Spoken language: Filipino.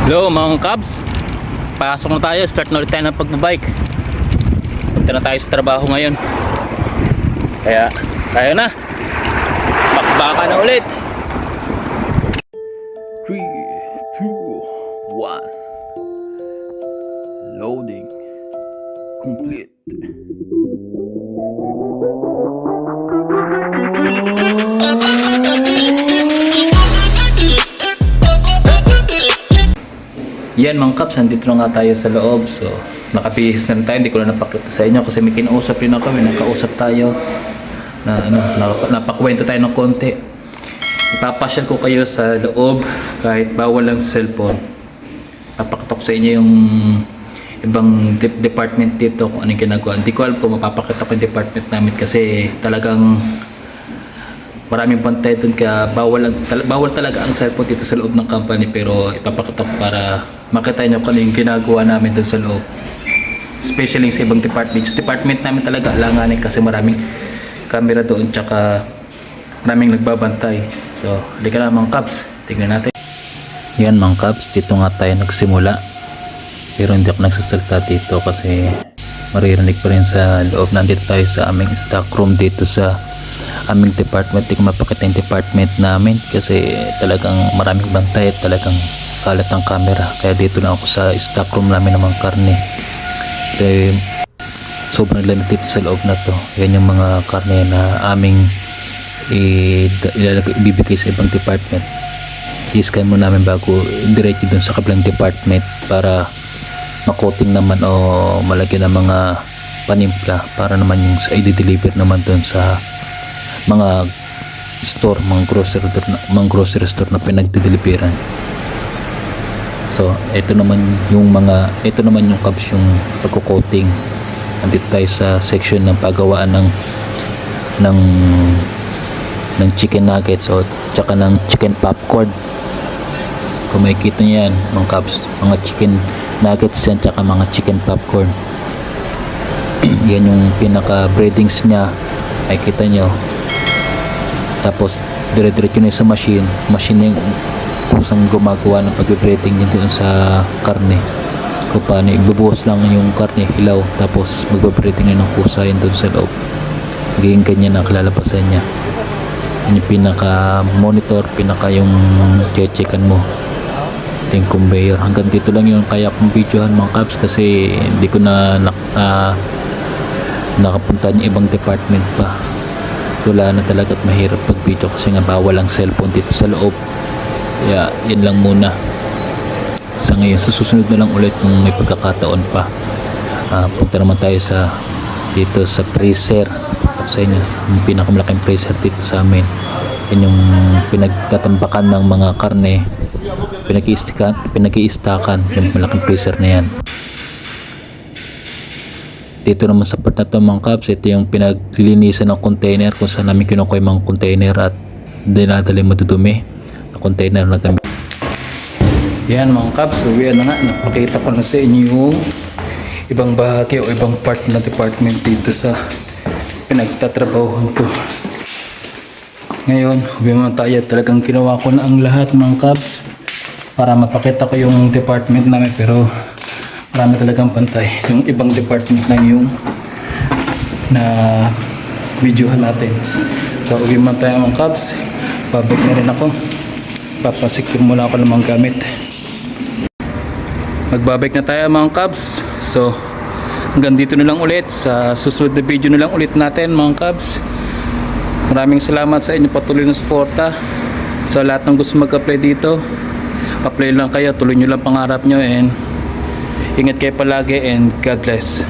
Hello mga Cubs, pasok na tayo, start na ulit tayo ng pagbabike. Punta na tayo sa trabaho ngayon, kaya tayo na, bakbaka na ulit. 3, 2, 1 Loading complete. Yan mga Cubs, nandito na nga tayo sa loob. So nakapihis na rin tayo, hindi ko na napakita sa inyo kasi may kinausap rin ako, may nakausap tayo na napakwento tayo ng konti. Ipapasyal ko kayo sa loob kahit bawal lang cellphone. Papakita ko sa inyo yung ibang department dito kung anong ginagawa. Hindi ko alam kung mapapakita ko yung department namin kasi talagang maraming bantay doon, kaya bawal talaga ang cellphone dito sa loob ng company, pero ipapakita ko para makita nyo kung ano yung ginagawa namin doon sa loob, especially sa ibang department namin talaga alanganin kasi maraming camera doon tsaka maraming nagbabantay. So halika na mga Cubs, tingnan natin. Yan mga Cubs, dito nga tayo nagsimula, pero hindi ako nagsasalita dito kasi maririnig pa rin sa loob. Nandito tayo sa aming stock room dito sa aming department. Hindi ko mapakita yung department namin kasi talagang maraming bantay at talagang kalat ang camera, kaya dito lang ako sa stock room namin ng mga karne. Kaya sobrang lamig dito sa loob na to. Yan yung mga karne na aming ibibigay sa ibang department. I-scan mo namin bago diretso dun sa kabilang department para makoting naman o malagyan ng mga panimpla para naman yung sa i-deliver naman dun sa mga store, mga grocery store na pinagdideliveran. So ito naman yung Cubs, yung pagko-coating. Andito tayo sa section ng paggawaan ng chicken nuggets o tsaka ng chicken popcorn. Kung makikita niyo yan mga Cubs, mga chicken nuggets yan tsaka mga chicken popcorn. Yan yung pinaka breadings nya, makikita nyo. Tapos dire-diretso na sa machine yung kusang gumagawa ng pag-breading niya doon sa karne. Kung paano ibubuhos lang yung karne, hilaw, tapos mag-breading na ng kusa yun doon sa loob. Magiging ganyan ang kalalabasan niya. Yun yung pinaka monitor, pinaka yung checkan mo. Ito yung conveyor. Hanggang dito lang yung kaya kong videohan mga Cubs kasi hindi ko na nakapunta yung ibang department pa. Wala na talaga at mahirap pag video kasi nga bawal ang cellphone dito sa loob. Kaya yan lang muna sa ngayon. Susunod na lang ulit kung may pagkakataon pa. Punta naman tayo dito sa freezer. Sa inyo yung pinakamalaking freezer dito sa amin. Yan yung pinagtatambakan ng mga karne, pinag-iistakan yung malaking freezer na yan. Dito naman sa part na ito mga Cubs, ito yung pinaglilinisan ng container kung saan namin kinukuha yung mga container at dinadala yung madudumi na container na gamit. Yan mga Cubs, so yan na nga, napakita ko na sa inyo yung ibang bahagi o ibang part na department dito sa pinagtatrabahuhan ko. Ngayon, huwag naman tayo, talagang ginawa ko na ang lahat mga Cubs para mapakita ko yung department namin, pero marami talagang pantay. Yung ibang department lang yung na videohan natin. So huwag naman tayo mga Cubs, babalik na rin ako, papasecure muna ako ng mga gamit. Magbabalik na tayo mga Cubs. So hanggang dito na lang ulit, sa susunod na video na lang ulit natin mga Cubs. Maraming salamat sa inyo patuloy na suporta. Sa lahat ng gusto mag-apply dito, apply lang kayo, tuloy nyo lang pangarap nyo, and ingat kayo palagi and God bless.